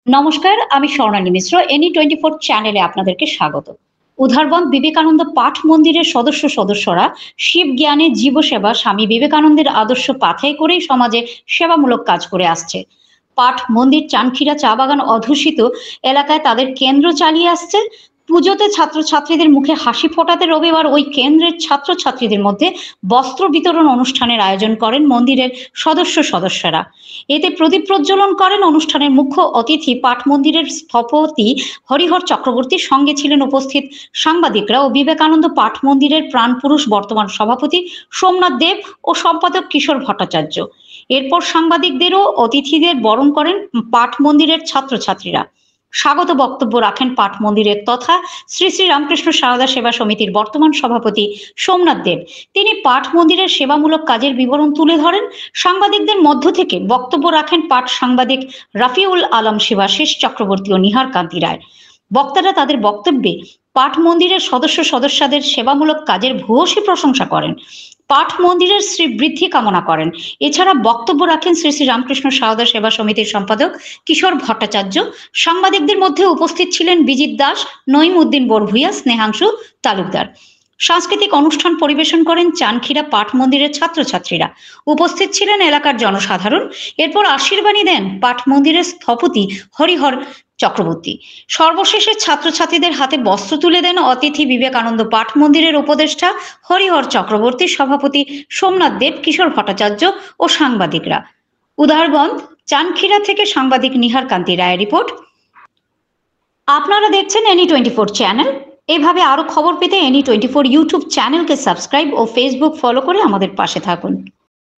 নমস্কার, আমি স্বর্ণালী মিশ্র। এনি 24 চ্যানেলে আপনাদেরকে স্বাগত। উধারবন্দ বিবেকানন্দ পাঠ মন্দিরের সদস্যরা শিব জ্ঞানে জীবসেবা স্বামী বিবেকানন্দের আদর্শ পাথেয় করেই সমাজে সেবামূলক কাজ করে আসছে। পাঠ মন্দির চানখিরা চা বাগান অধ্যুষিত এলাকায় তাদের কেন্দ্র চালিয়ে আসছে। পুজোতে ছাত্রছাত্রীদের মুখে হাসি ফোটাতে রবিবার ওই কেন্দ্রের ছাত্রছাত্রীদের মধ্যে বস্ত্র বিতরণ অনুষ্ঠানের আয়োজন করেন মন্দিরের সদস্যরা। এতে প্রদীপ প্রজ্বলন করেন অনুষ্ঠানের মুখ্য অতিথি পাঠ মন্দিরের স্থপতি হরিহর চক্রবর্তীর সঙ্গে ছিলেন উপস্থিত সাংবাদিকরা ও বিবেকানন্দ পাঠ মন্দিরের প্রাণপুরুষ বর্তমান সভাপতি সোমনাথ দেব ও সম্পাদক কিশোর ভট্টাচার্য। এরপর সাংবাদিকদেরও অতিথিদের বরণ করেন পাঠ মন্দিরের ছাত্রছাত্রীরা। স্বাগত বক্তব্য রাখেন পাঠ মন্দিরের তথা শ্রী শ্রী রামকৃষ্ণ সারদা সেবা সমিতির বর্তমান সভাপতি সোমনাথ দেব। তিনি পাঠ মন্দিরের সেবামূলক কাজের বিবরণ তুলে ধরেন। সাংবাদিকদের মধ্য থেকে বক্তব্য রাখেন পাঠ সাংবাদিক রাফিউল আলম শিবাশিস চক্রবর্তী ও নিহার কান্তি রায়। বক্তারা তাদের বক্তব্যে পাঠ মন্দিরের সদস্যদের সেবামূলক কাজের ভূয়সী প্রশংসা করেন, পাঠ মন্দিরের শ্রীবৃদ্ধি কামনা করেন। এছাড়া বক্তব্য রাখেন শ্রী শ্রী রামকৃষ্ণ সারদা সেবা সমিতির সম্পাদক কিশোর ভট্টাচার্য। সাংবাদিকদের মধ্যে উপস্থিত ছিলেন বিজিত দাস, নঈম উদ্দিন বরভুইয়া, স্নেহাংশু তালুকদার। সাংস্কৃতিক অনুষ্ঠান পরিবেশন করেন চানখিরা পাঠ মন্দিরের ছাত্রছাত্রীরা। উপস্থিত ছিলেন এলাকার জনসাধারণ। এরপর আশীর্বাণী দেন পাঠ মন্দিরের স্থপতি হরিহর চক্রবর্তী। সর্বশেষে ছাত্রছাত্রীদের হাতে বস্ত্র তুলে দেন অতিথি বিবেকানন্দ পাঠ মন্দিরের উপদেষ্টা হরিহর চক্রবর্তী, সভাপতি সোমনাথ দেব, কিশোর ভট্টাচার্য ও সাংবাদিকরা। উধারবন্দ চানখিরা থেকে সাংবাদিক নিহার কান্তি রায়ের রিপোর্ট। আপনারা দেখছেন এনি 24 চ্যানেল। এভাবে আরো খবর পেতে এনি 24 ইউটিউব চ্যানেলকে সাবস্ক্রাইব ও ফেসবুক ফলো করে আমাদের পাশে থাকুন।